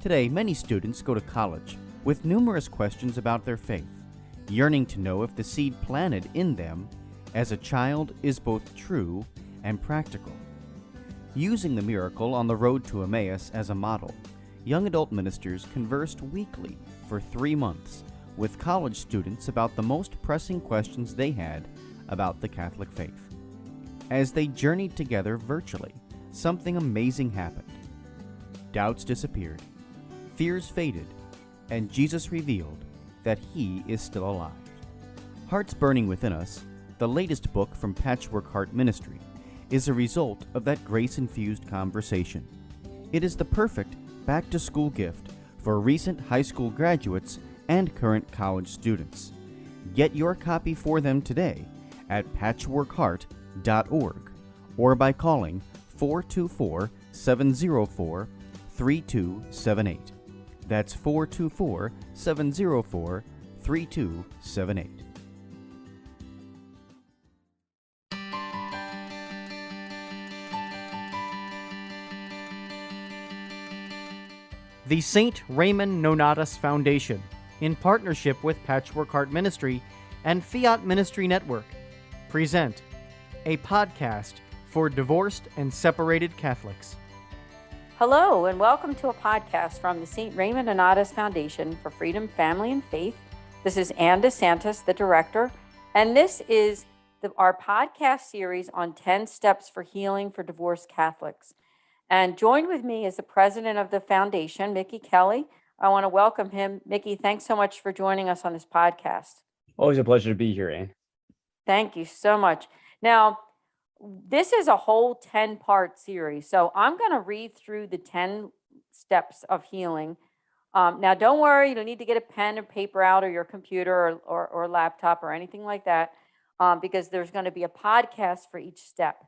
Today, many students go to college with numerous questions about their faith, yearning to know if the seed planted in them as a child is both true and practical. Using the miracle on the road to Emmaus as a model, young adult ministers conversed weekly for 3 months with college students about the most pressing questions they had about the Catholic faith. As they journeyed together virtually, something amazing happened. Doubts disappeared, fears faded, and Jesus revealed that He is still alive. Hearts Burning Within Us, the latest book from Patchwork Heart Ministry, is a result of that grace-infused conversation. It is the perfect back-to-school gift for recent high school graduates and current college students. Get your copy for them today at patchworkheart.org or by calling 424-704-3278. That's 424-704-3278. The St. Raymond Nonnatus Foundation, in partnership with Patchwork Heart Ministry and Fiat Ministry Network, present a podcast for divorced and separated Catholics. Hello, and welcome to a podcast from the St. Raymond Nonnatus Foundation for Freedom, Family, and Faith. This is Ann DeSantis, the director, and this is our podcast series on 10 steps for healing for divorced Catholics. And joined with me is the president of the foundation, Mickey Kelly. I want to welcome him. Mickey, thanks so much for joining us on this podcast. Always a pleasure to be here, Ann. Thank you so much. Now, this is a whole 10-part series, so I'm going to read through the 10 steps of healing. Now, don't worry, you don't need to get a pen and paper out or your computer or laptop or anything like that, because there's going to be a podcast for each step.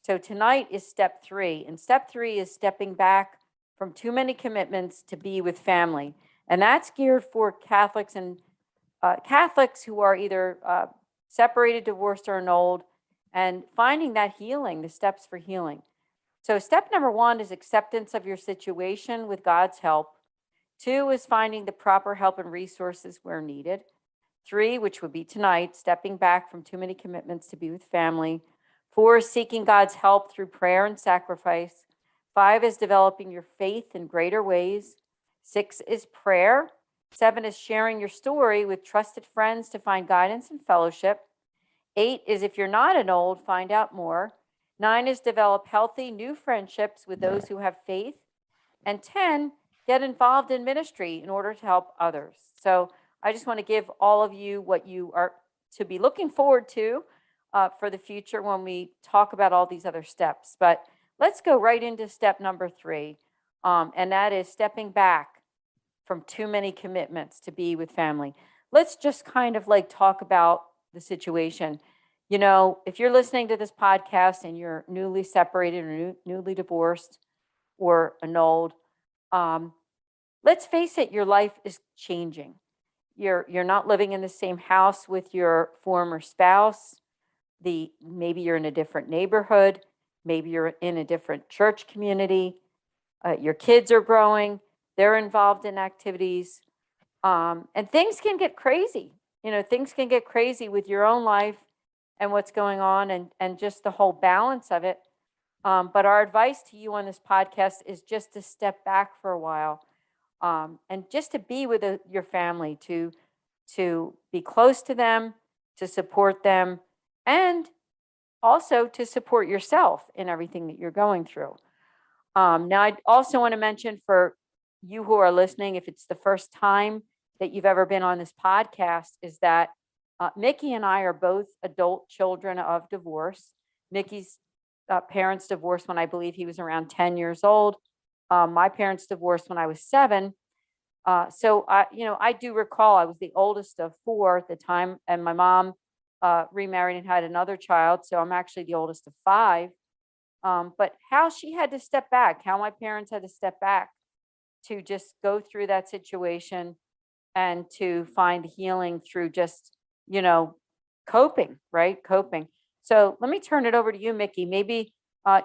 So tonight is step 3, and step 3 is stepping back from too many commitments to be with family. And that's geared for Catholics and Catholics who are either separated, divorced, or annulled, and finding that healing, the steps for healing. So step number 1 is acceptance of your situation with God's help. 2 is finding the proper help and resources where needed. 3, which would be tonight, stepping back from too many commitments to be with family. 4 is seeking God's help through prayer and sacrifice. 5 is developing your faith in greater ways. 6 is prayer. 7 is sharing your story with trusted friends to find guidance and fellowship. 8 is, if you're not annulled, find out more. 9 is develop healthy new friendships with those who have faith. And 10, get involved in ministry in order to help others. So I just want to give all of you what you are to be looking forward to for the future when we talk about all these other steps. But let's go right into step number 3, and that is stepping back from too many commitments to be with family. Let's just kind of like talk about the situation. You know, if you're listening to this podcast and you're newly separated or newly divorced or annulled, let's face it, your life is changing. You're not living in the same house with your former spouse. Maybe you're in a different neighborhood. Maybe you're in a different church community. Your kids are growing. They're involved in activities. And things can get crazy. You know, things can get crazy with your own life and what's going on and just the whole balance of it. But our advice to you on this podcast is just to step back for a while and just to be with your family, to be close to them, to support them, and also to support yourself in everything that you're going through. Now, I also want to mention for you who are listening, if it's the first time that you've ever been on this podcast, is that Mickey and I are both adult children of divorce. Mickey's parents divorced when I believe he was around 10 years old. My parents divorced when I was 7. So I do recall I was the oldest of 4 at the time, and my mom remarried and had another child. So I'm actually the oldest of 5. But how she had to step back, how my parents had to step back to just go through that situation and to find healing through just, coping, right? Coping. So let me turn it over to you, Mickey. Maybe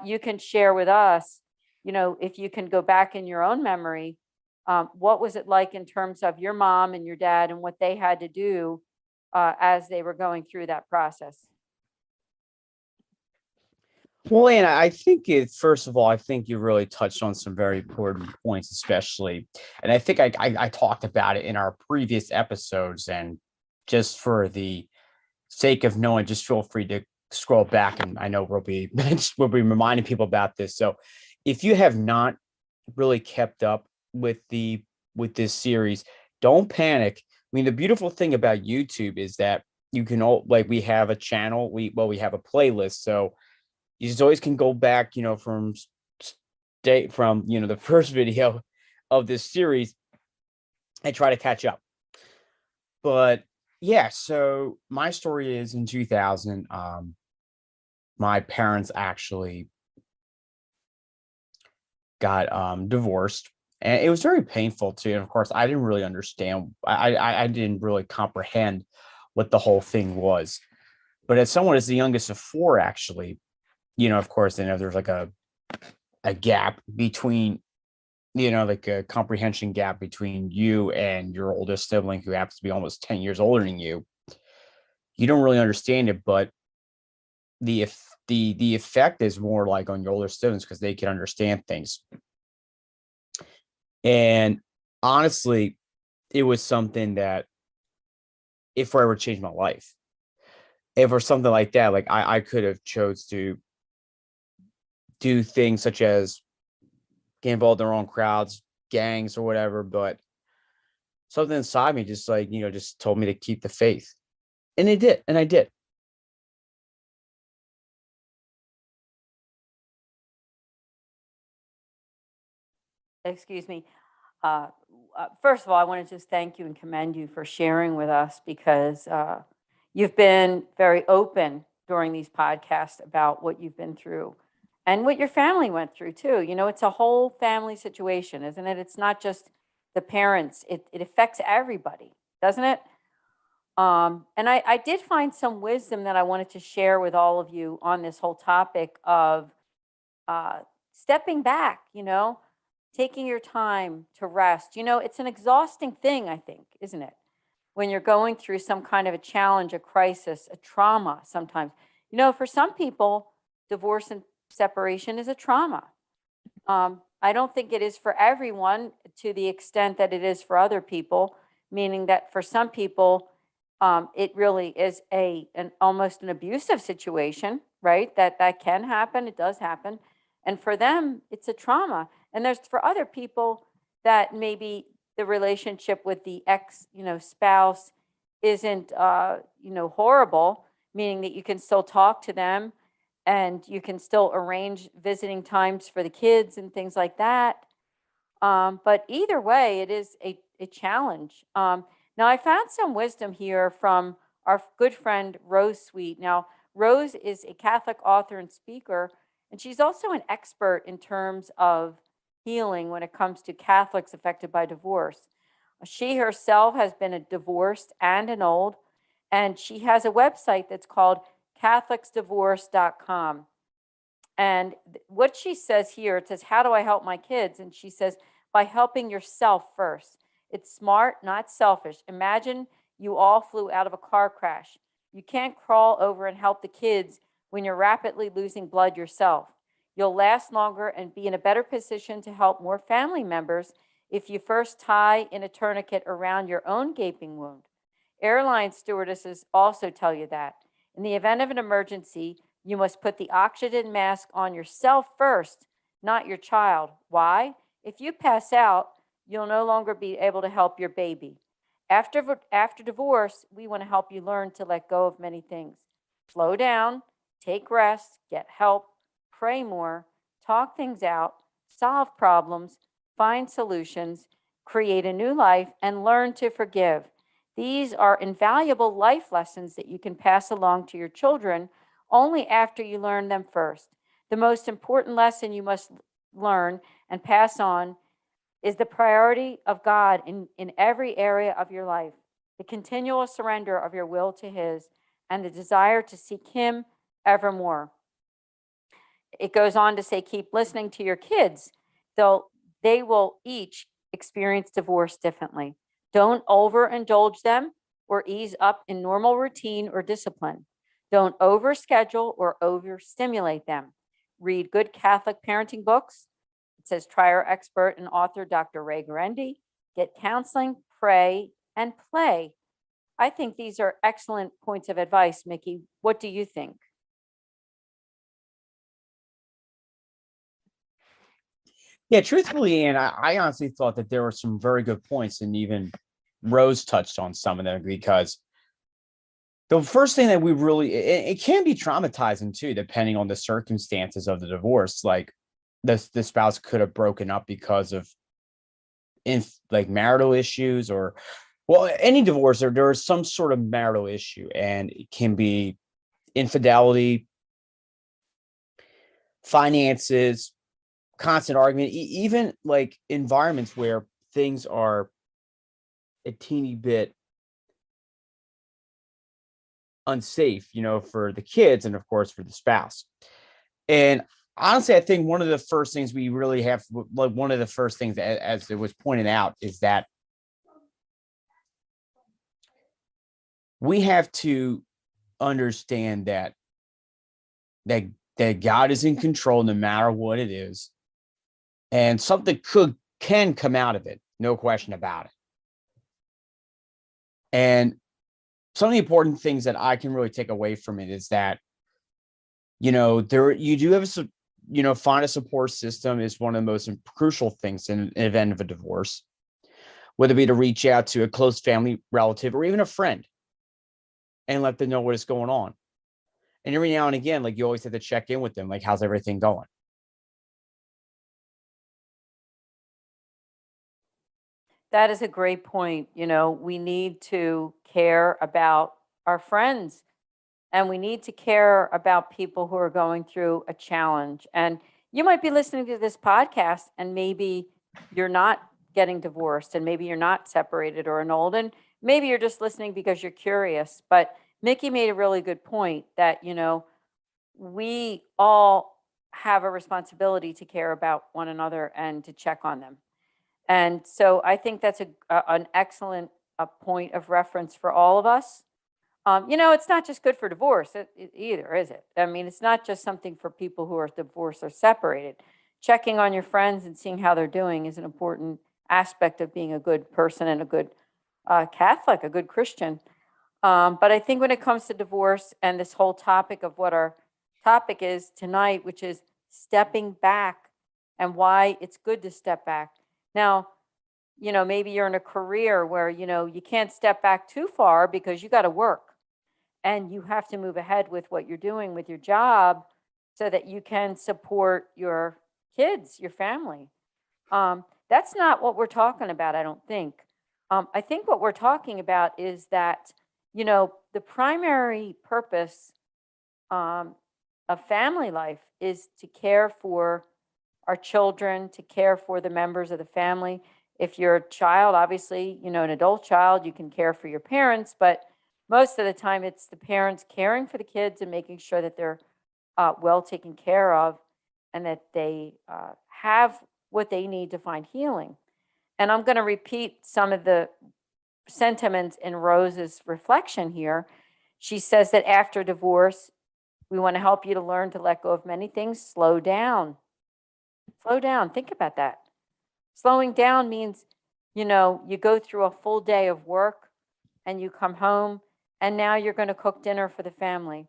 you can share with us, if you can go back in your own memory, What was it like in terms of your mom and your dad and what they had to do as they were going through that process? Well, and I think first of all, I think you really touched on some very important points, especially, and I think I talked about it in our previous episodes. And just for the sake of knowing, just feel free to scroll back, and I know we'll be reminding people about this. So, if you have not really kept up with this series, don't panic. I mean, the beautiful thing about YouTube is that you can we have a channel, we have a playlist, so you just always can go back, from the first video of this series and try to catch up. But yeah, so my story is in 2000. My parents actually got divorced, and it was very painful too. And of course, I didn't really understand. I didn't really comprehend what the whole thing was. But as someone as the youngest of four, actually, of course, there's like a gap between, like a comprehension gap between you and your oldest sibling, who happens to be almost 10 years older than you. You don't really understand it, but the effect is more like on your older siblings, because they can understand things. And honestly, it was something that, if forever changed my life, if or something like that, like I could have chose to do things such as get involved in their own crowds, gangs, or whatever, but something inside me just just told me to keep the faith. And it did, and I did. Excuse me. First of all, I want to just thank you and commend you for sharing with us, because you've been very open during these podcasts about what you've been through and what your family went through too. It's a whole family situation, isn't it? It's not just the parents. It affects everybody, doesn't it? And I did find some wisdom that I wanted to share with all of you on this whole topic of stepping back, taking your time to rest. It's an exhausting thing, I think, isn't it? When you're going through some kind of a challenge, a crisis, a trauma sometimes. For some people, divorce and separation is a trauma. I don't think it is for everyone to the extent that it is for other people, meaning that for some people, it really is an almost an abusive situation, right? That can happen. It does happen. And for them, it's a trauma. And there's for other people that maybe the relationship with the ex, spouse isn't, horrible, meaning that you can still talk to them and you can still arrange visiting times for the kids and things like that. But either way, it is a challenge. Now, I found some wisdom here from our good friend Rose Sweet. Now, Rose is a Catholic author and speaker, and she's also an expert in terms of healing when it comes to Catholics affected by divorce. She herself has been a divorced and an old, and she has a website that's called catholicsdivorce.com. And what she says here, it says, how do I help my kids? And she says, by helping yourself first. It's smart, not selfish. Imagine you all flew out of a car crash. You can't crawl over and help the kids when you're rapidly losing blood yourself. You'll last longer and be in a better position to help more family members if you first tie in a tourniquet around your own gaping wound. Airline stewardesses also tell you that. In the event of an emergency, you must put the oxygen mask on yourself first, not your child. Why? If you pass out, you'll no longer be able to help your baby. After divorce, we want to help you learn to let go of many things. Slow down, take rest, get help, pray more, talk things out, solve problems, find solutions, create a new life, and learn to forgive. These are invaluable life lessons that you can pass along to your children only after you learn them first. The most important lesson you must learn and pass on is the priority of God in every area of your life, the continual surrender of your will to His, and the desire to seek Him evermore. It goes on to say, keep listening to your kids. They will each experience divorce differently. Don't overindulge them or ease up in normal routine or discipline. Don't overschedule or overstimulate them. Read good Catholic parenting books. It says try our expert and author, Dr. Ray Guarendi. Get counseling, pray, and play. I think these are excellent points of advice, Mickey. What do you think? Yeah, truthfully, and I honestly thought that there were some very good points, and even Rose touched on some of them, because the first thing that we really, it can be traumatizing too, depending on the circumstances of the divorce. Like the spouse could have broken up because of like marital issues, or well, any divorce, there is some sort of marital issue, and it can be infidelity, finances, constant argument, even like environments where things are a teeny bit unsafe, for the kids and of course for the spouse. And honestly, I think one of the first things we really have, like one of the first things, as it was pointed out, is that we have to understand that God is in control no matter what it is, and something can come out of it, no question about it. And some of the important things that I can really take away from it is that, there you do have find a support system is one of the most crucial things in an event of a divorce, whether it be to reach out to a close family relative or even a friend and let them know what is going on. And every now and again, like you always have to check in with them, like, how's everything going? That is a great point. We need to care about our friends, and we need to care about people who are going through a challenge. And you might be listening to this podcast and maybe you're not getting divorced, and maybe you're not separated or annulled, and maybe you're just listening because you're curious. But Mickey made a really good point that, we all have a responsibility to care about one another and to check on them. And so I think that's an excellent point of reference for all of us. It's not just good for divorce either, is it? I mean, it's not just something for people who are divorced or separated. Checking on your friends and seeing how they're doing is an important aspect of being a good person and a good Catholic, a good Christian. But I think when it comes to divorce and this whole topic of what our topic is tonight, which is stepping back and why it's good to step back. Now, maybe you're in a career where, you can't step back too far because you got to work and you have to move ahead with what you're doing with your job so that you can support your kids, your family. That's not what we're talking about, I don't think. I think what we're talking about is that, the primary purpose of family life is to care for our children, to care for the members of the family. If you're a child, obviously, an adult child, you can care for your parents, but most of the time it's the parents caring for the kids and making sure that they're well taken care of and that they have what they need to find healing. And I'm going to repeat some of the sentiments in Rose's reflection here. She says that after divorce, we want to help you to learn to let go of many things. Slow down. Slow down. Think about that. Slowing down means, you go through a full day of work and you come home and now you're going to cook dinner for the family.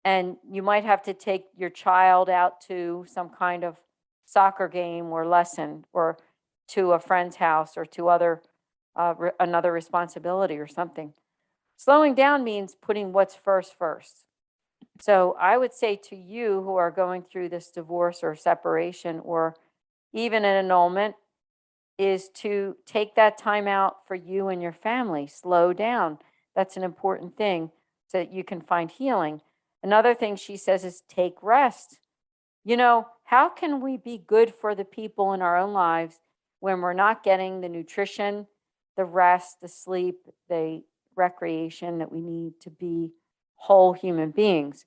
And you might have to take your child out to some kind of soccer game or lesson or to a friend's house or to another responsibility or something. Slowing down means putting what's first. So I would say to you who are going through this divorce or separation or even an annulment is to take that time out for you and your family. Slow down. That's an important thing so that you can find healing. Another thing she says is take rest. How can we be good for the people in our own lives when we're not getting the nutrition, the rest, the sleep, the recreation that we need to be whole human beings?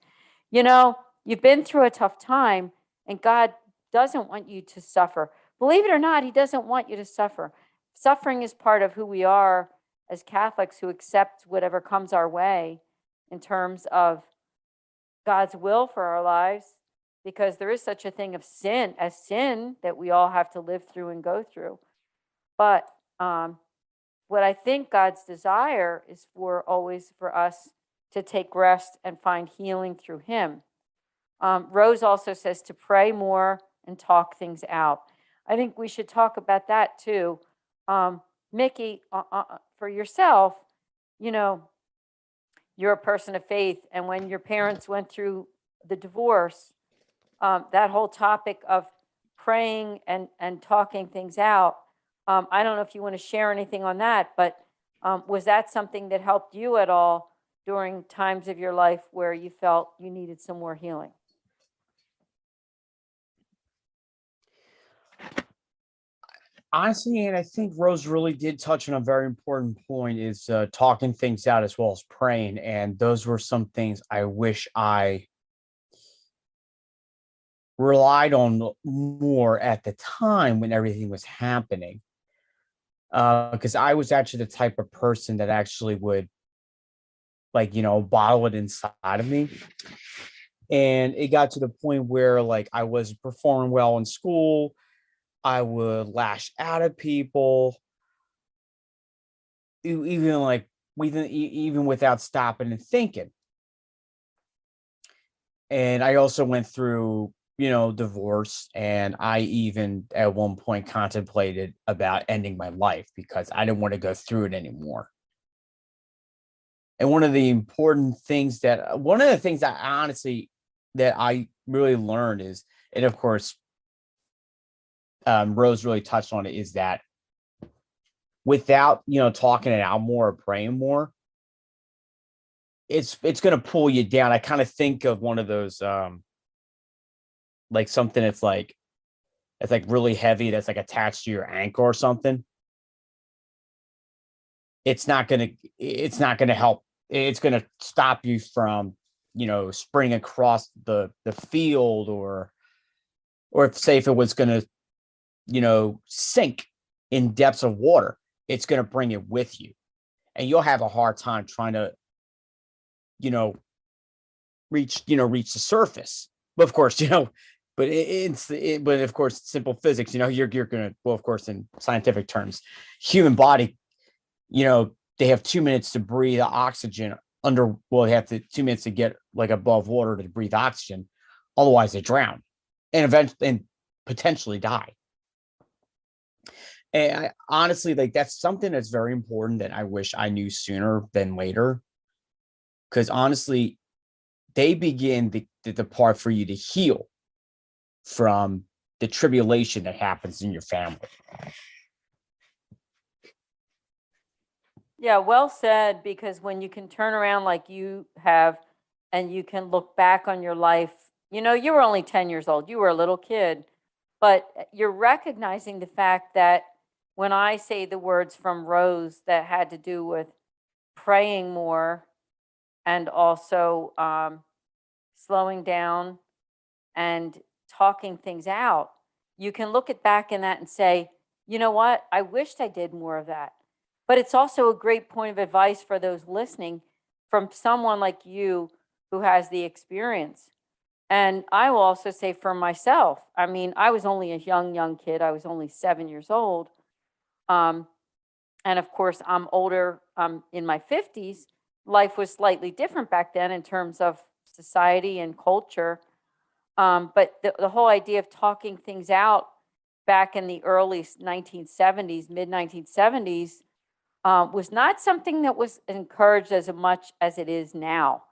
You've been through a tough time and God doesn't want you to suffer. believe it or not, he doesn't want you to suffer. Suffering is part of who we are as Catholics who accept whatever comes our way in terms of God's will for our lives, because there is such a thing of sin that we all have to live through and go through. But what I think God's desire is always for us to take rest and find healing through him. Rose also says to pray more and talk things out. I think we should talk about that too. Mickey, for yourself, you're a person of faith. And when your parents went through the divorce, that whole topic of praying and talking things out, I don't know if you want to share anything on that, but was that something that helped you at all during times of your life where you felt you needed some more healing? Honestly, and I think Rose really did touch on a very important point, is talking things out as well as praying. And those were some things I wish I relied on more at the time when everything was happening. Because I was actually the type of person that actually would, like, bottle it inside of me. And it got to the point where, like, I was performing well in school. I would lash out at people, even without stopping and thinking. And I also went through, divorce, and I even at one point contemplated about ending my life because I didn't want to go through it anymore. And one of the things that honestly that I really learned is, and of course, Rose really touched on it, is that without, talking it out more or praying more, it's going to pull you down. I kind of think of one of those, like something that's like really heavy, that's like attached to your ankle or something. It's not going to help. It's going to stop you from, sprinting across the field, or if it was going to, sink in depths of water, it's going to bring it with you, and you'll have a hard time trying to, reach the surface. But of course, but of course, simple physics, you're going to, well, of course, in scientific terms, human body, they have 2 minutes to breathe oxygen they have 2 minutes to get like above water to breathe oxygen. Otherwise they drown and eventually and potentially die. And I honestly, like, that's something that's very important that I wish I knew sooner than later. Because honestly, they begin the part for you to heal from the tribulation that happens in your family. Yeah, well said, because when you can turn around like you have and you can look back on your life, you were only 10 years old, you were a little kid, but you're recognizing the fact that when I say the words from Rose that had to do with praying more and also slowing down and talking things out, you can look back in that and say, you know what, I wished I did more of that. But it's also a great point of advice for those listening from someone like you who has the experience. And I will also say for myself, I mean, I was only a young kid. I was only 7 years old. And of course, I'm older, in my 50s. Life was slightly different back then in terms of society and culture. But the whole idea of talking things out back in the early 1970s, mid 1970s, was not something that was encouraged as much as it is now.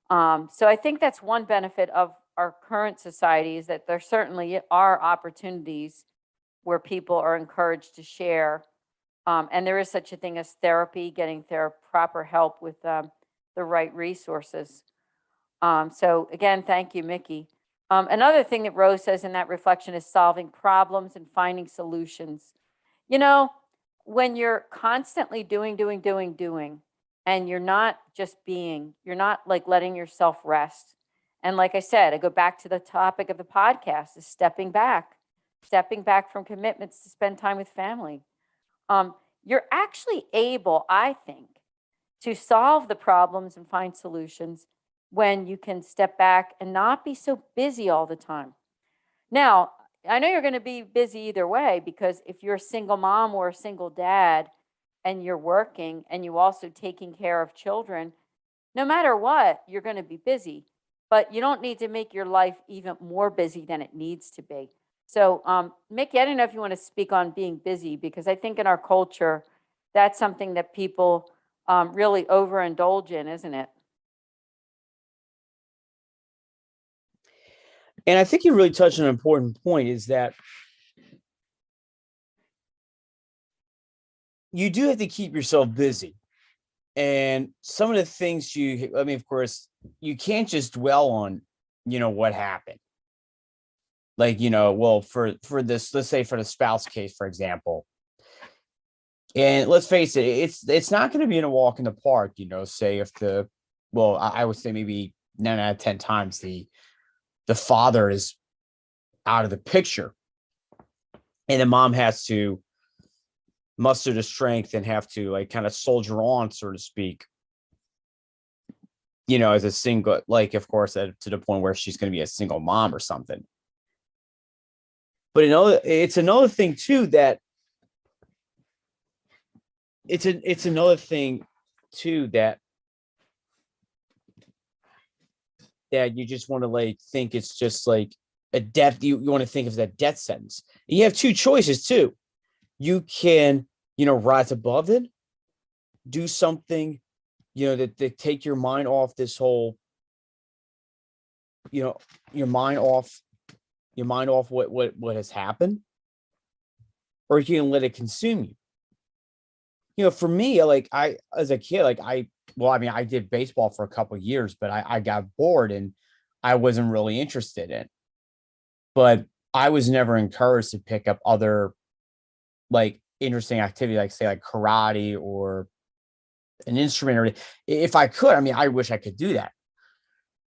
So I think that's one benefit of our current society, is that there certainly are opportunities where people are encouraged to share. And there is such a thing as therapy, getting proper help with the right resources. So again, thank you, Mickey. Another thing that Rose says in that reflection is solving problems and finding solutions. When you're constantly doing, and you're not just being, you're not like letting yourself rest. And like I said, I go back to the topic of the podcast, is stepping back, stepping back from commitments to spend time with family. You're actually able, I think, to solve the problems and find solutions when you can step back and not be so busy all the time. Now, I know you're going to be busy either way, because if you're a single mom or a single dad and you're working and you also taking care of children, no matter what, you're going to be busy. But you don't need to make your life even more busy than it needs to be. So, Mickey, I don't know if you want to speak on being busy, because I think in our culture, that's something that people really overindulge in, isn't it? And I think you really touched on an important point, is that you do have to keep yourself busy. And some of the things of course, you can't just dwell on, what happened. Like, well, for this, let's say for the spouse case, for example, and let's face it, it's not going to be in a walk in the park, say if I would say maybe 9 out of 10 times the father is out of the picture and the mom has to muster the strength and have to like kind of soldier on, so to speak, as a single, like, of course, to the point where she's going to be a single mom or something. But it's another thing too that it's another thing too that you just want to like think it's just like a death. You want to think of that death sentence. And you have two choices too. You can, rise above it, do something, that take your mind off this whole, your mind off what has happened, or you can let it consume you. For me, like as a kid, like I did baseball for a couple of years, but I got bored and I wasn't really interested in. But I was never encouraged to pick up other like interesting activity, like say like karate or an instrument, or if I could, I wish I could do that.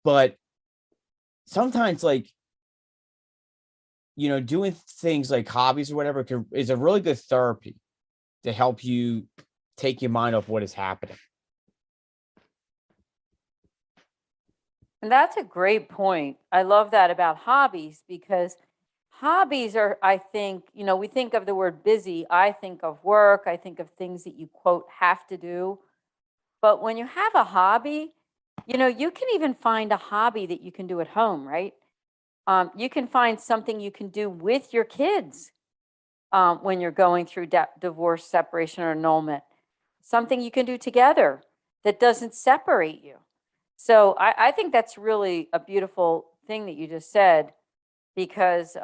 But sometimes like, doing things like hobbies or whatever is a really good therapy to help you take your mind off what is happening. And that's a great point. I love that about hobbies, because hobbies are, I think, we think of the word busy. I think of work. I think of things that you, quote, have to do. But when you have a hobby, you can even find a hobby that you can do at home, right? You can find something you can do with your kids when you're going through divorce, separation, or annulment. Something you can do together that doesn't separate you. So I think that's really a beautiful thing that you just said, because,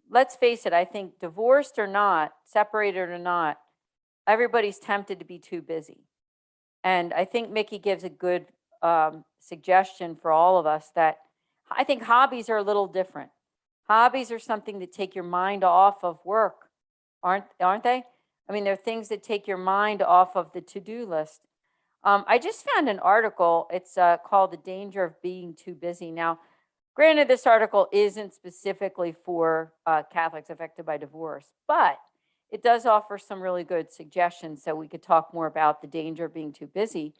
let's face it, I think divorced or not, separated or not, everybody's tempted to be too busy. And I think Mickey gives a good suggestion for all of us, that I think hobbies are a little different. Hobbies are something that take your mind off of work, aren't they? They're things that take your mind off of the to-do list. I just found an article. It's called "The Danger of Being Too Busy." Now, granted, this article isn't specifically for Catholics affected by divorce, but it does offer some really good suggestions, so we could talk more about the danger of being too busy.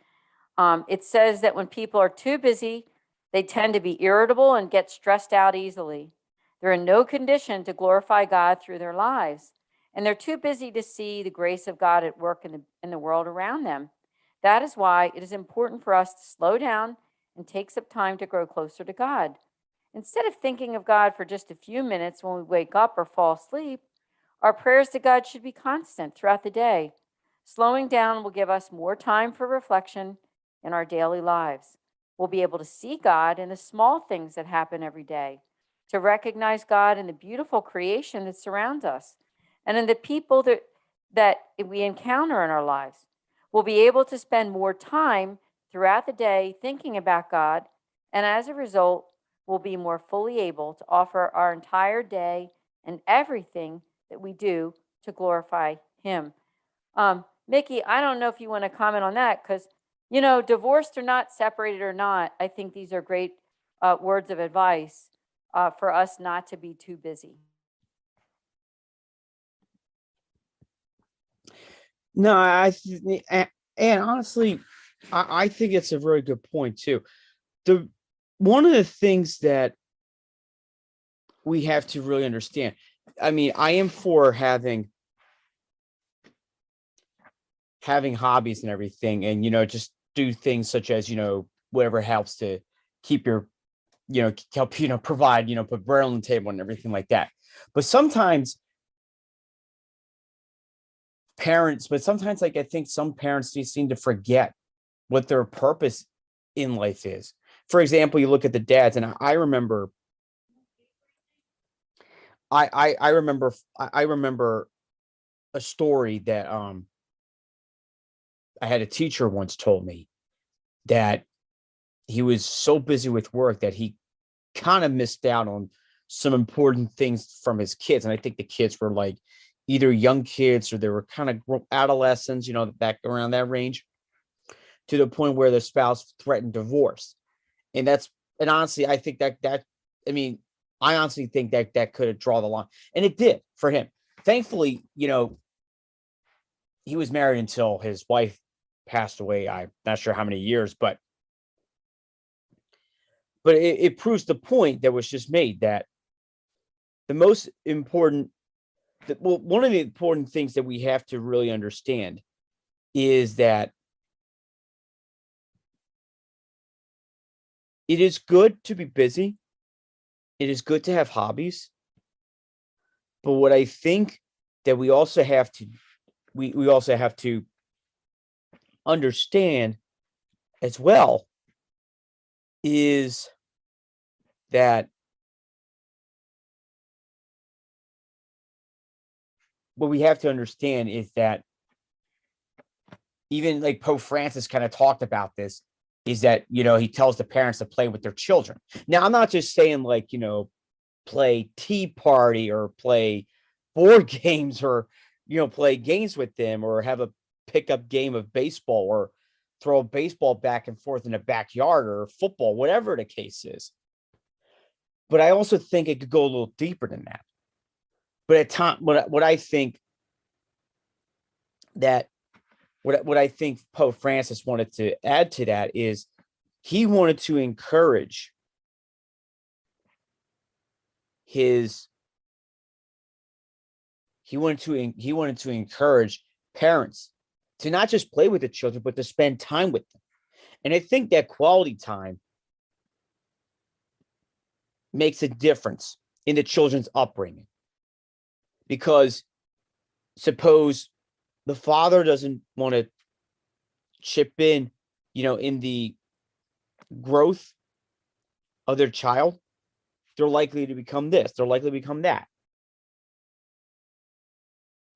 It says that when people are too busy, they tend to be irritable and get stressed out easily. They're in no condition to glorify God through their lives, and they're too busy to see the grace of God at work in the world around them. That is why it is important for us to slow down and take some time to grow closer to God. Instead of thinking of God for just a few minutes when we wake up or fall asleep, our prayers to God should be constant throughout the day. Slowing down will give us more time for reflection in our daily lives. We'll be able to see God in the small things that happen every day, to recognize God in the beautiful creation that surrounds us, and in the people that we encounter in our lives. We'll be able to spend more time throughout the day thinking about God, and as a result, we'll be more fully able to offer our entire day and everything that we do to glorify Him. Mickey, I don't know if you want to comment on that, because, divorced or not, separated or not, I think these are great words of advice. for us not to be too busy. No, and honestly, I think it's a very good point too. The one of the things that we have to really understand. I mean, I am for having hobbies and everything, and just do things such as whatever helps to keep your help provide put bread on the table and everything like that. But sometimes like I think some parents seem to forget what their purpose in life is. For example, you look at the dads, and I remember I remember a story that I had a teacher once told me, that he was so busy with work that he kind of missed out on some important things from his kids. And I think the kids were like either young kids or they were kind of adolescents, back around that range, to the point where the spouse threatened divorce. And honestly, I think I honestly think that could have drawn the line, and it did for him. Thankfully, he was married until his wife passed away. I'm not sure how many years, but it proves the point that was just made, that the most important, one of the important things that we have to really understand is that it is good to be busy. It is good to have hobbies. But what I think that we also have to understand as well is that what we have to understand is that even like Pope Francis kind of talked about this, is that, he tells the parents to play with their children. Now, I'm not just saying like, play tea party or play board games or, play games with them or have a pickup game of baseball or throw a baseball back and forth in the backyard or football, whatever the case is. But I also think it could go a little deeper than that. But at time, what I think Pope Francis wanted to add to that is he wanted to encourage parents to not just play with the children, but to spend time with them. And I think that quality time makes a difference in the children's upbringing. Because suppose the father doesn't want to chip in, in the growth of their child, they're likely to become this, they're likely to become that.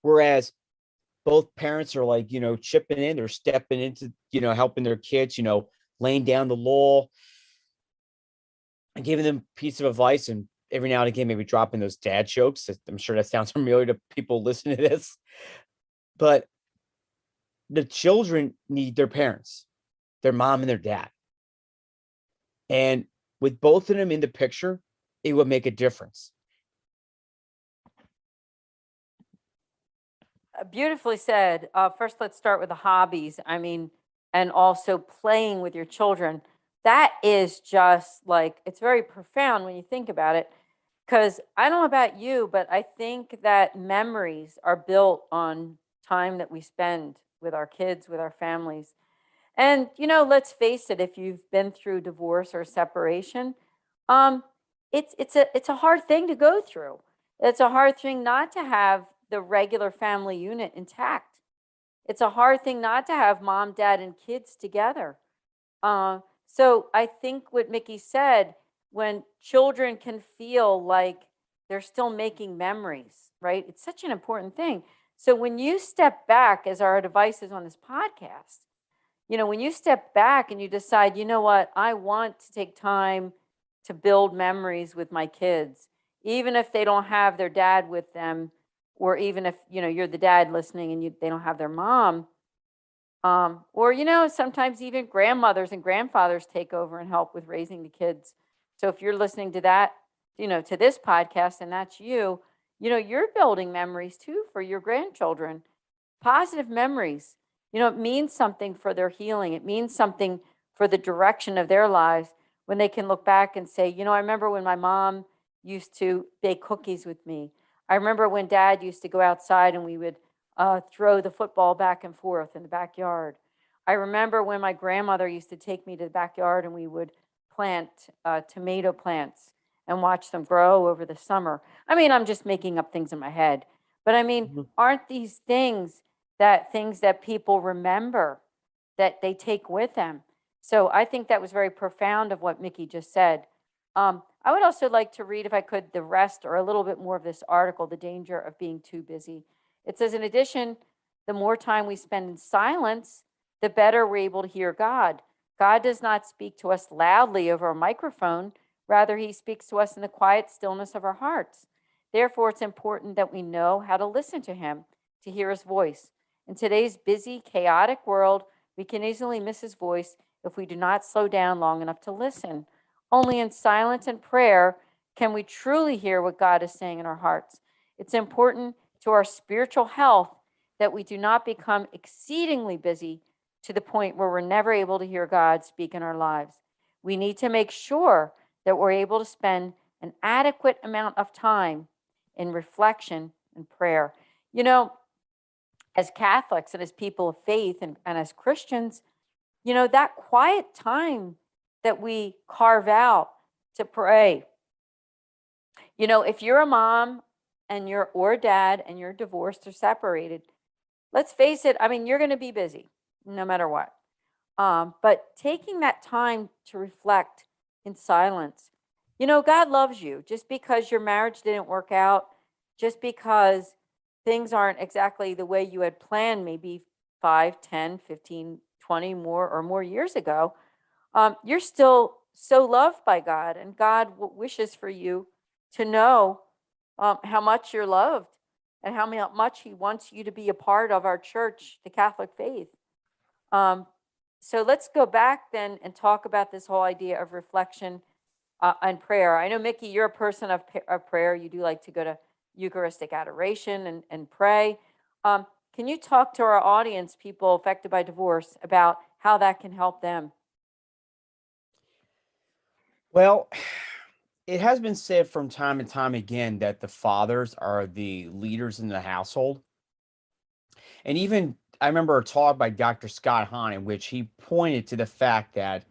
Whereas both parents are like, chipping in, they're stepping into, helping their kids, laying down the law and giving them a piece of advice, and every now and again, maybe dropping those dad jokes. I'm sure that sounds familiar to people listening to this, but the children need their parents, their mom and their dad. And with both of them in the picture, it would make a difference. Beautifully said. First, let's start with the hobbies. I mean, and also playing with your children. That is just like, it's very profound when you think about it. Because I don't know about you, but I think that memories are built on time that we spend with our kids, with our families. And, let's face it, if you've been through divorce or separation, it's a hard thing to go through. It's a hard thing not to have the regular family unit intact. It's a hard thing not to have mom, dad, and kids together. So I think what Mickey said, when children can feel like they're still making memories, right? It's such an important thing. So when you step back, as our advice is on this podcast, when you step back and you decide, you know what, I want to take time to build memories with my kids, even if they don't have their dad with them, or even if, you're the dad listening and they don't have their mom, or, sometimes even grandmothers and grandfathers take over and help with raising the kids. So if you're listening to that, to this podcast, and that's you, you're building memories too for your grandchildren, positive memories. It means something for their healing. It means something for the direction of their lives when they can look back and say, I remember when my mom used to bake cookies with me. I remember when Dad used to go outside and we would throw the football back and forth in the backyard. I remember when my grandmother used to take me to the backyard and we would plant tomato plants and watch them grow over the summer. I mean, I'm just making up things in my head, but I mean, aren't these things that people remember, that they take with them? So I think that was very profound of what Mickey just said. I would also like to read, if I could, the rest or a little bit more of this article, The Danger of Being Too Busy. It says, in addition, the more time we spend in silence, the better we're able to hear God. God does not speak to us loudly over a microphone. Rather, he speaks to us in the quiet stillness of our hearts. Therefore, it's important that we know how to listen to him, to hear his voice. In today's busy, chaotic world, we can easily miss his voice if we do not slow down long enough to listen. Only in silence and prayer can we truly hear what God is saying in our hearts. It's important to our spiritual health that we do not become exceedingly busy to the point where we're never able to hear God speak in our lives. We need to make sure that we're able to spend an adequate amount of time in reflection and prayer. As Catholics and as people of faith and as Christians, that quiet time that we carve out to pray. If you're a mom or a dad and you're divorced or separated, let's face it, I mean, you're going to be busy no matter what. But taking that time to reflect in silence, God loves you. Just because your marriage didn't work out, just because things aren't exactly the way you had planned, maybe 5, 10, 15, 20 more years ago, you're still so loved by God, and God wishes for you to know how much you're loved and how much he wants you to be a part of our church, the Catholic faith. So let's go back then and talk about this whole idea of reflection and prayer. I know, Mickey, you're a person of prayer. You do like to go to Eucharistic adoration and pray. Can you talk to our audience, people affected by divorce, about how that can help them? Well, it has been said from time to time again that the fathers are the leaders in the household. And even I remember a talk by Dr. Scott Hahn in which he pointed to the fact that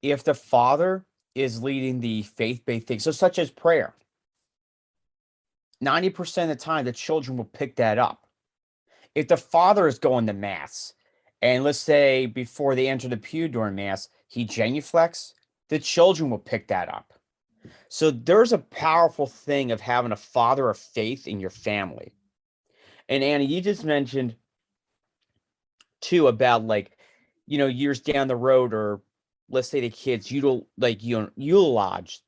if the father is leading the faith-based things, so such as prayer, 90% of the time the children will pick that up. If the father is going to mass, and let's say before they enter the pew during mass, he genuflects, the children will pick that up. So there's a powerful thing of having a father of faith in your family. And Annie, you just mentioned too about years down the road, or let's say the kids utilize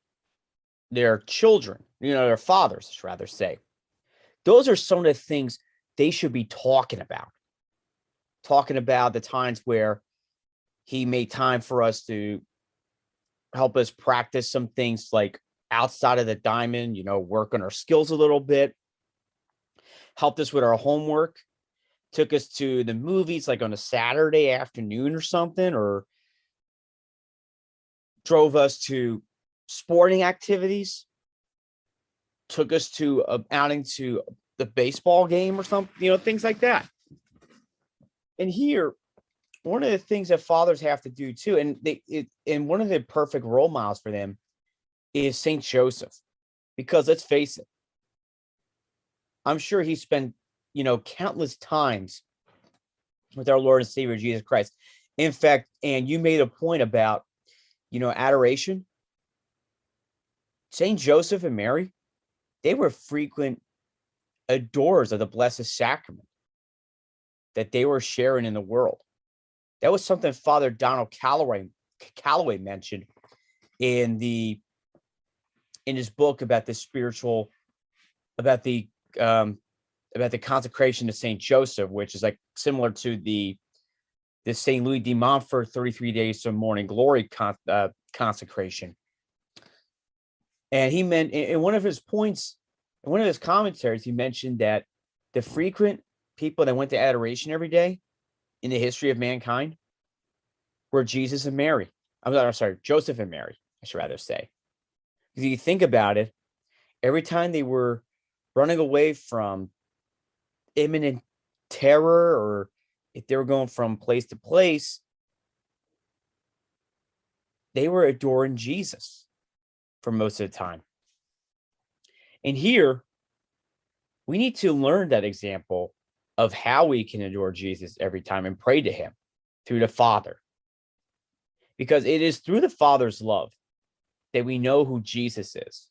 their children, their fathers, I'd rather say. Those are some of the things they should be talking about the times where he made time for us to help us practice some things like outside of the diamond, work on our skills a little bit, helped us with our homework, took us to the movies like on a Saturday afternoon or something, or drove us to sporting activities, took us to outing to the baseball game or something, things like that. And here, one of the things that fathers have to do too, and one of the perfect role models for them is Saint Joseph, because let's face it, I'm sure he spent, countless times with our Lord and Savior Jesus Christ. In fact, and you made a point about, adoration. Saint Joseph and Mary, they were frequent adorers of the Blessed Sacrament that they were sharing in the world. That was something Father Donald Calloway mentioned in his book about the consecration to Saint Joseph, which is like similar to the Saint Louis de Montfort 33 days to morning glory consecration. And he meant in one of his points, in one of his commentaries, he mentioned that the frequent people that went to adoration every day in the history of mankind were Jesus and Mary. I'm sorry, Joseph and Mary, I should rather say. Because you think about it, every time they were running away from imminent terror, or if they were going from place to place, they were adoring Jesus for most of the time. And here, we need to learn that example of how we can adore Jesus every time and pray to him through the Father. Because it is through the Father's love that we know who Jesus is.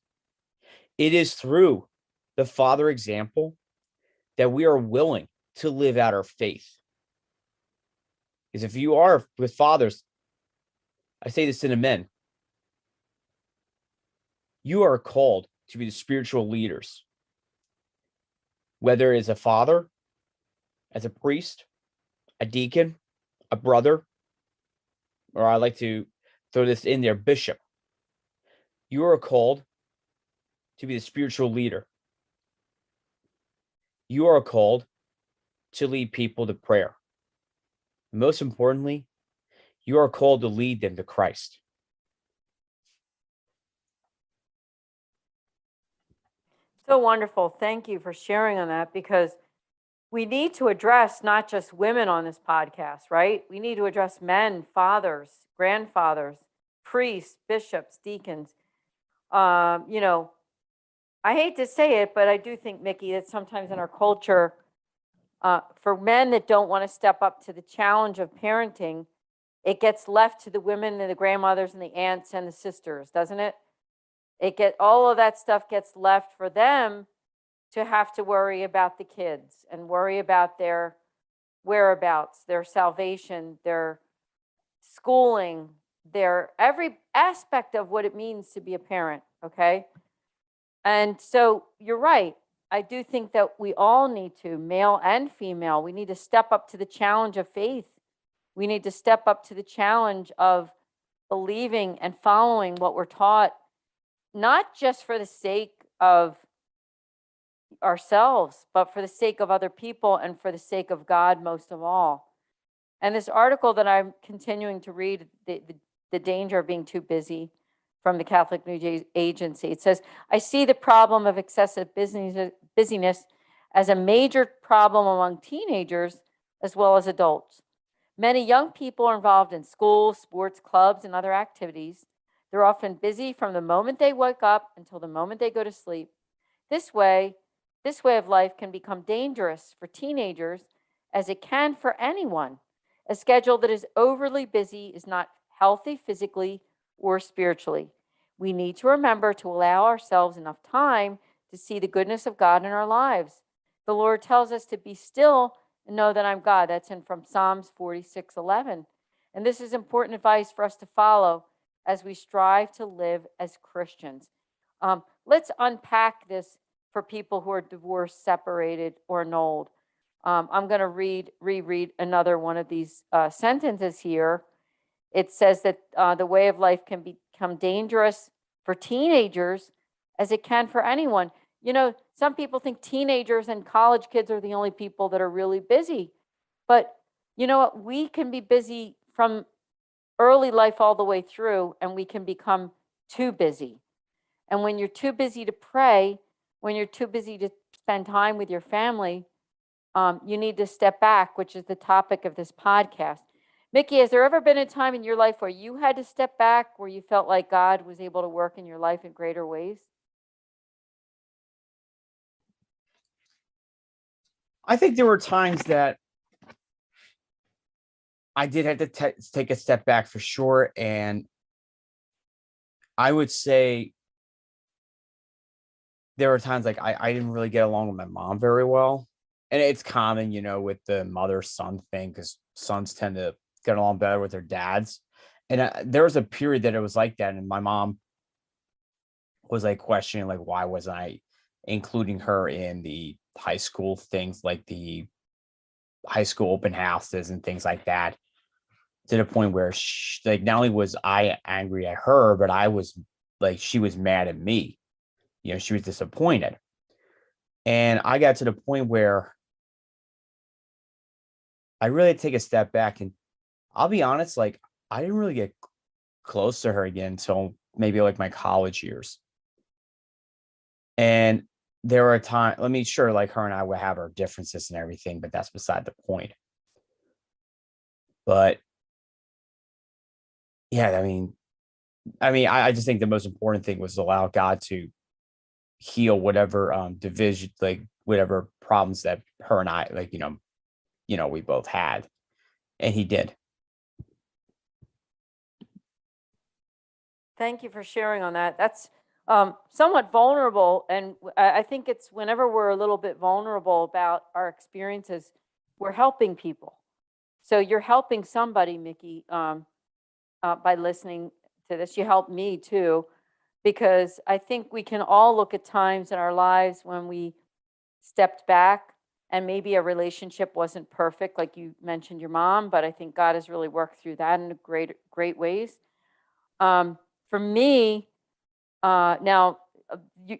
It is through the Father example that we are willing to live out our faith. Because if you are with fathers, I say this to the men, you are called to be the spiritual leaders. Whether it's a father, as a priest, a deacon, a brother, or I like to throw this in there, bishop. You are called to be the spiritual leader. You are called to lead people to prayer. Most importantly, you are called to lead them to Christ. So wonderful. Thank you for sharing on that, because we need to address not just women on this podcast, right? We need to address men, fathers, grandfathers, priests, bishops, deacons. You know, I hate to say it, but I do think, Mickey, that sometimes in our culture, for men that don't want to step up to the challenge of parenting, it gets left to the women and the grandmothers and the aunts and the sisters, doesn't it? All of that stuff gets left for them to have to worry about the kids and worry about their whereabouts, their salvation, their schooling, their every aspect of what it means to be a parent, okay? And so you're right. I do think that we all need to, male and female, we need to step up to the challenge of faith. We need to step up to the challenge of believing and following what we're taught, not just for the sake of ourselves, but for the sake of other people and for the sake of God most of all. And this article that I'm continuing to read, the danger of being too busy, from the Catholic News Agency, it says, I see the problem of excessive busyness as a major problem among teenagers as well as adults. Many young people are involved in school, sports, clubs, and other activities. They're often busy from the moment they wake up until the moment they go to sleep. This way of life can become dangerous for teenagers, as it can for anyone. A schedule that is overly busy is not healthy physically or spiritually. We need to remember to allow ourselves enough time to see the goodness of God in our lives. The Lord tells us to be still and know that I'm God. That's from Psalms 46:11. And this is important advice for us to follow as we strive to live as Christians. Let's unpack this for people who are divorced, separated, or annulled. I'm going to reread another one of these sentences here. It says that the way of life can become dangerous for teenagers as it can for anyone. You know, some people think teenagers and college kids are the only people that are really busy. But you know what? We can be busy from early life all the way through, and we can become too busy. And when you're too busy to pray, when you're too busy to spend time with your family, you need to step back, which is the topic of this podcast. Mickey, has there ever been a time in your life where you had to step back, where you felt like God was able to work in your life in greater ways? I think there were times that I did have to take a step back for sure. And I would say there were times like I didn't really get along with my mom very well. And it's common, you know, with the mother-son thing, because sons tend to get along better with their dads. And there was a period that it was like that. And my mom was like questioning, like, why wasn't I including her in the high school things, like the high school open houses and things like that, to the point where like not only was I angry at her, but I was like she was mad at me. She was disappointed. And I got to the point where I really had to take a step back, and I'll be honest, like I didn't really get close to her again until maybe like my college years. And there were times, sure, like her and I would have our differences and everything, but that's beside the point. But yeah, I just think the most important thing was to allow God to heal whatever division, like whatever problems that her and I, like, we both had. And he did. Thank you for sharing on that. That's somewhat vulnerable. And I think it's whenever we're a little bit vulnerable about our experiences, we're helping people. So you're helping somebody, Mickey, by listening to this. You helped me too, because I think we can all look at times in our lives when we stepped back and maybe a relationship wasn't perfect, like you mentioned your mom, but I think God has really worked through that in great ways. For me, now,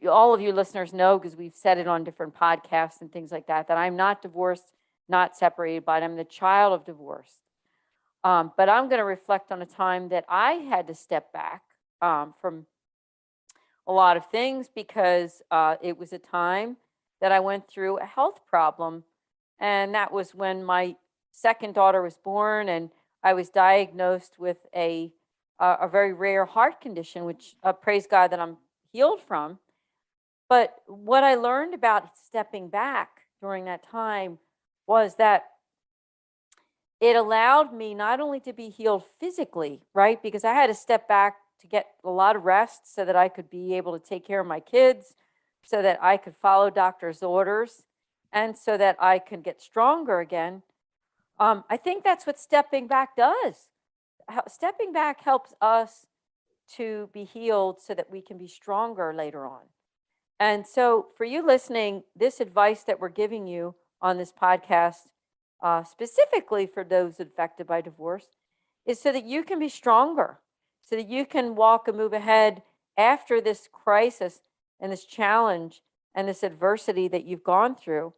all of you listeners know, because we've said it on different podcasts and things like that, that I'm not divorced, not separated, but I'm the child of divorce. But I'm going to reflect on a time that I had to step back from a lot of things, because it was a time that I went through a health problem. And that was when my second daughter was born, and I was diagnosed with a very rare heart condition, which praise God that I'm healed from. But what I learned about stepping back during that time was that it allowed me not only to be healed physically, right? Because I had to step back to get a lot of rest so that I could be able to take care of my kids, so that I could follow doctor's orders, and so that I could get stronger again. I think that's what stepping back does. Stepping back helps us to be healed so that we can be stronger later on. And so, for you listening, this advice that we're giving you on this podcast, specifically for those affected by divorce, is so that you can be stronger, so that you can walk and move ahead after this crisis and this challenge and this adversity that you've gone through,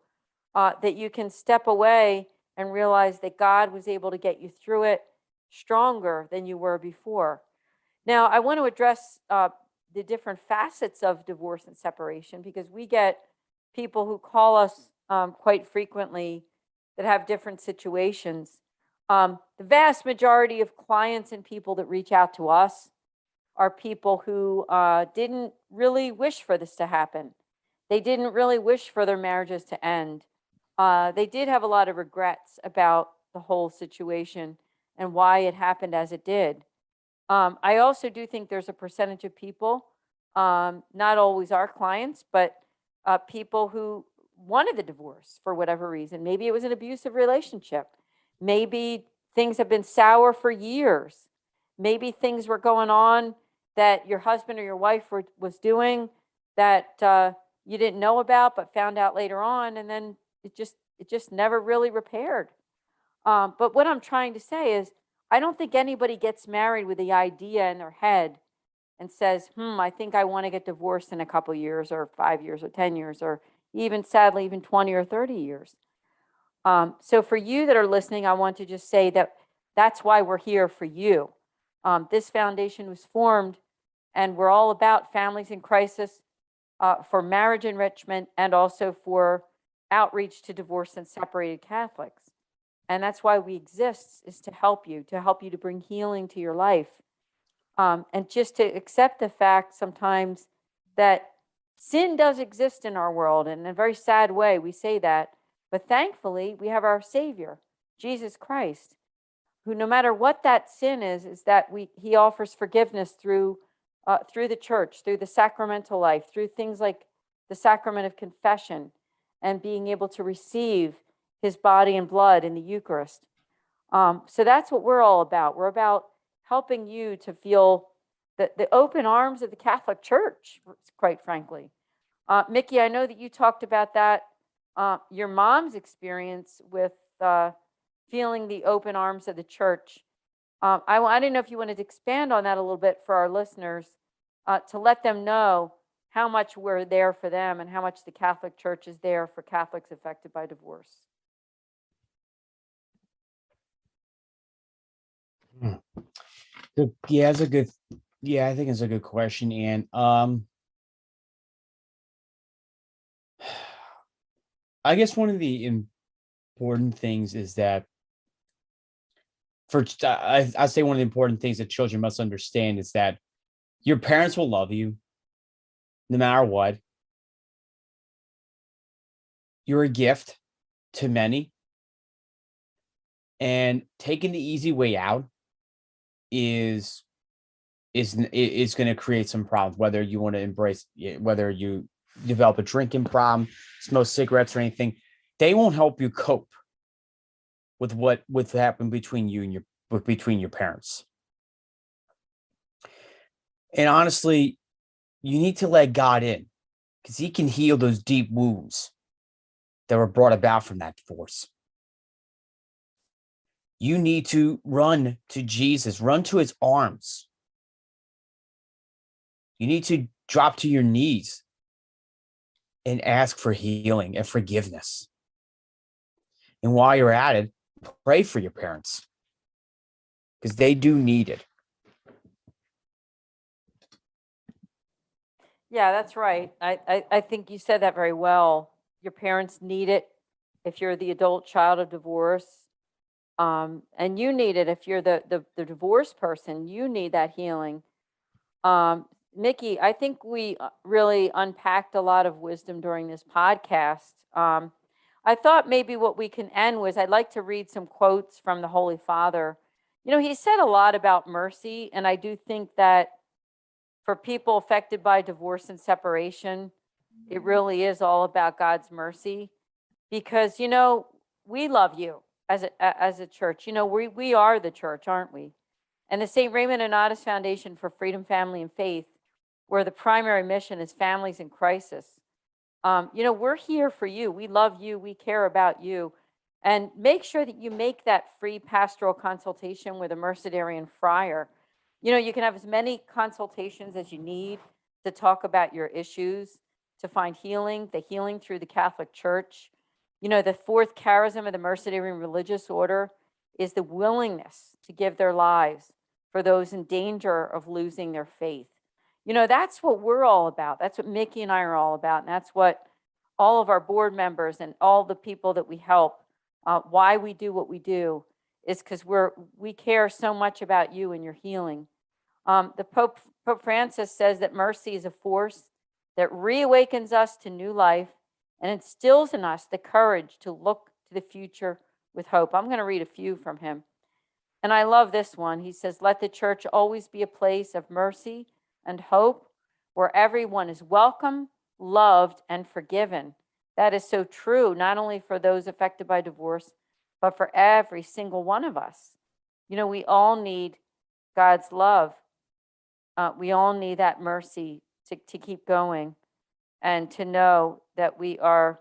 that you can step away and realize that God was able to get you through it stronger than you were before. Now, I want to address the different facets of divorce and separation, because we get people who call us quite frequently that have different situations. The vast majority of clients and people that reach out to us are people who didn't really wish for this to happen. They didn't really wish for their marriages to end. They did have a lot of regrets about the whole situation and why it happened as it did. I also do think there's a percentage of people, not always our clients, but people who wanted the divorce for whatever reason. Maybe it was an abusive relationship. Maybe things have been sour for years. Maybe things were going on that your husband or your wife was doing that you didn't know about, but found out later on, and then it just never really repaired. But what I'm trying to say is, I don't think anybody gets married with the idea in their head and says, I think I want to get divorced in a couple years, or 5 years, or 10 years, or even, sadly, even 20 or 30 years. So for you that are listening, I want to just say that that's why we're here for you. This foundation was formed, and we're all about families in crisis, for marriage enrichment, and also for outreach to divorced and separated Catholics. And that's why we exist, is to help you to bring healing to your life. And just to accept the fact sometimes that sin does exist in our world, and in a very sad way we say that, but thankfully we have our Savior, Jesus Christ, who, no matter what that sin is that he offers forgiveness through the church, through the sacramental life, through things like the sacrament of confession, and being able to receive his body and blood in the Eucharist. So that's what we're all about. We're about helping you to feel the open arms of the Catholic Church, quite frankly. Mickey, I know that you talked about that, your mom's experience with feeling the open arms of the church. I didn't know if you wanted to expand on that a little bit for our listeners, to let them know how much we're there for them and how much the Catholic Church is there for Catholics affected by divorce. Yeah, it's a good. Yeah, I think it's a good question, and I guess one of the important things is that I say one of the important things that children must understand is that your parents will love you no matter what. You're a gift to many, and taking the easy way out is going to create some problems. Whether you want to embrace, whether you develop a drinking problem, smoke cigarettes or anything, they won't help you cope with what happened between you and between your parents. And honestly, you need to let God in, because he can heal those deep wounds that were brought about from that divorce. You need to run to Jesus, run to his arms. You need to drop to your knees and ask for healing and forgiveness. And while you're at it, pray for your parents, because they do need it. Yeah, that's right. I think you said that very well. Your parents need it if you're the adult child of divorce. And you need it if you're the divorced person. You need that healing. Mickey, I think we really unpacked a lot of wisdom during this podcast. I thought maybe what we can end was I'd like to read some quotes from the Holy Father. You know, he said a lot about mercy, and I do think that for people affected by divorce and separation, it really is all about God's mercy, because, you know, we love you as a church. You know, we are the church, aren't we? And the St. Raymond Nonnatus Foundation for Freedom, Family, and Faith, where the primary mission is families in crisis. You know, we're here for you. We love you. We care about you. And make sure that you make that free pastoral consultation with a Mercedarian friar. You know, you can have as many consultations as you need to talk about your issues, to find healing, the healing through the Catholic Church. You know, the fourth charism of the Mercedarian religious order is the willingness to give their lives for those in danger of losing their faith. You know, that's what we're all about. That's what Mickey and I are all about. And that's what all of our board members and all the people that we help, why we do what we do, is because we care so much about you and your healing. The Pope Francis says that mercy is a force that reawakens us to new life and instills in us the courage to look to the future with hope. I'm going to read a few from him. And I love this one. He says, let the church always be a place of mercy and hope, where everyone is welcome, loved, and forgiven. That is so true, not only for those affected by divorce, but for every single one of us. You know, we all need God's love. We all need that mercy to keep going and to know that we are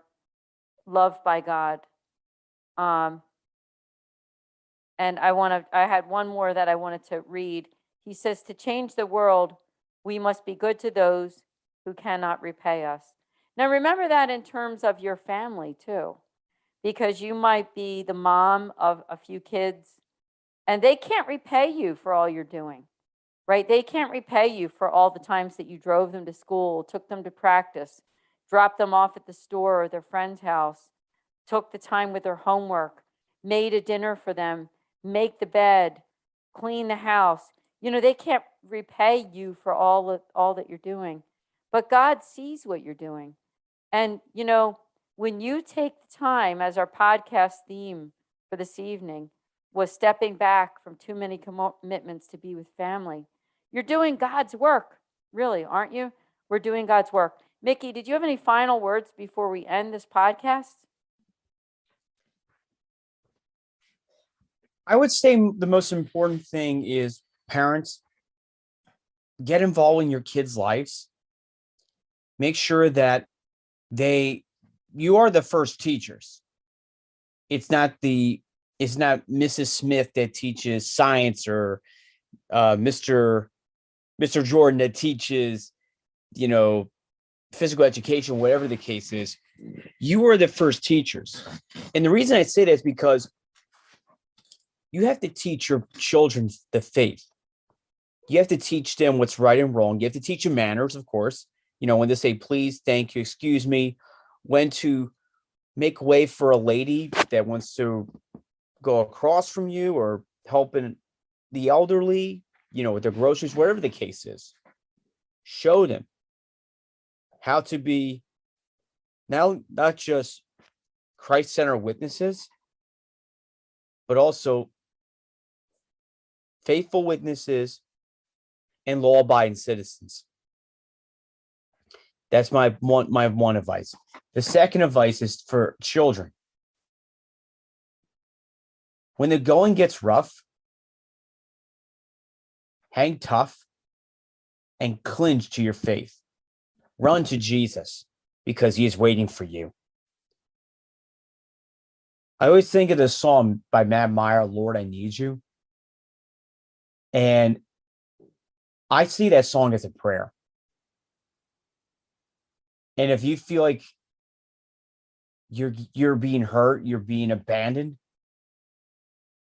loved by God. And I had one more that I wanted to read. He says, to change the world, we must be good to those who cannot repay us. Now, remember that in terms of your family too, because you might be the mom of a few kids and they can't repay you for all you're doing, right? They can't repay you for all the times that you drove them to school, took them to practice, dropped them off at the store or their friend's house, took the time with their homework, made a dinner for them, make the bed, clean the house. You know, they can't repay you for all that you're doing, but God sees what you're doing. And, you know, when you take the time, as our podcast theme for this evening was stepping back from too many commitments to be with family, you're doing God's work, really, aren't you? We're doing God's work. Mickey, did you have any final words before we end this podcast? I would say the most important thing is, parents, get involved in your kids' lives. Make sure that you are the first teachers. It's not Mrs. Smith that teaches science or Mr. Mr. Jordan that teaches, physical education, whatever the case is, you are the first teachers. And the reason I say that is because you have to teach your children the faith. You have to teach them what's right and wrong. You have to teach them manners, of course. When to say please, thank you, excuse me, when to make way for a lady that wants to go across from you, or helping the elderly, with their groceries, whatever the case is. Show them how to be now not just Christ-centered witnesses, but also faithful witnesses and law-abiding citizens. That's my one advice. The second advice is for children. When the going gets rough, hang tough and cling to your faith. Run to Jesus because he is waiting for you. I always think of the song by Matt Meyer, Lord, I Need You. And I see that song as a prayer. And if you feel like you're being hurt, you're being abandoned,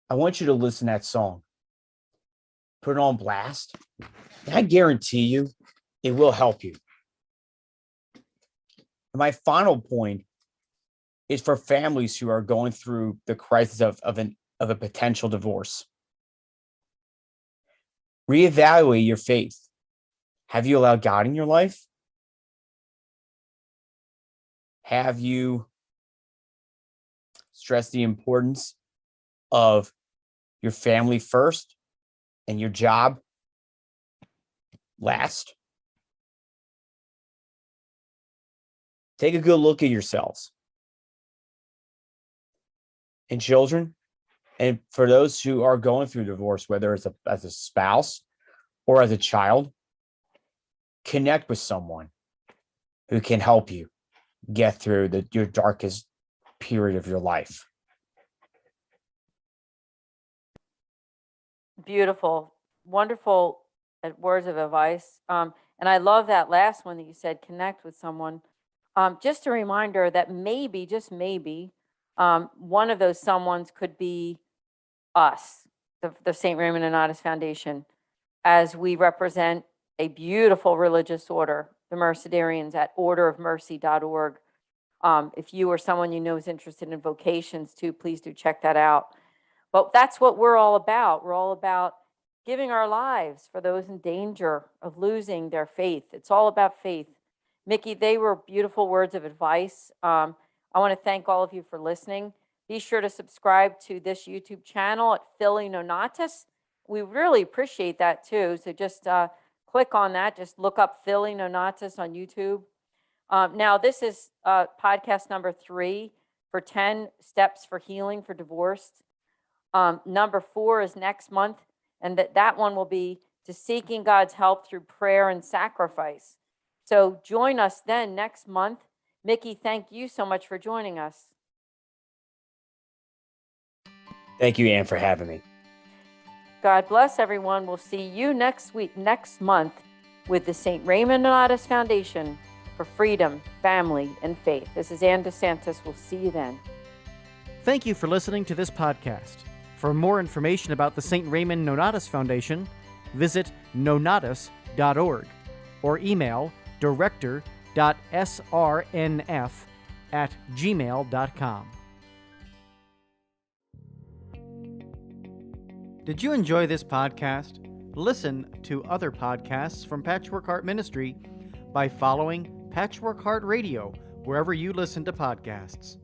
I want you to listen to that song. Put it on blast. And I guarantee you, it will help you. And my final point is for families who are going through the crisis of a potential divorce. Reevaluate your faith. Have you allowed God in your life? Have you stressed the importance of your family first and your job last? Take a good look at yourselves. And children, and for those who are going through divorce, whether it's as a spouse or as a child, connect with someone who can help you get through your darkest period of your life. Beautiful, wonderful words of advice. And I love that last one that you said, connect with someone. Just a reminder that maybe, just maybe, one of those someones could be us, the St. Raymond Nonnatus Foundation, as we represent a beautiful religious order, the Mercedarians, at orderofmercy.org. If you or someone you know is interested in vocations too, please do check that out. But that's what we're all about. We're all about giving our lives for those in danger of losing their faith. It's all about faith. Mickey, they were beautiful words of advice. I want to thank all of you for listening. Be sure to subscribe to this YouTube channel at Philly Nonnatus. We really appreciate that too. So just click on that. Just look up Philly Nonnatus on YouTube. Now, this is podcast number 3 for 10 steps for healing for divorced. Number 4 is next month, and that one will be to seeking God's help through prayer and sacrifice. So join us then next month. Mickey, thank you so much for joining us. Thank you, Ann, for having me. God bless everyone. We'll see you next month with the St. Raymond Nonnatus Foundation for Freedom, Family, and Faith. This is Ann DeSantis. We'll see you then. Thank you for listening to this podcast. For more information about the St. Raymond Nonnatus Foundation, visit nonnatus.org or email director.srnf@gmail.com. Did you enjoy this podcast? Listen to other podcasts from Patchwork Heart Ministry by following Patchwork Heart Radio wherever you listen to podcasts.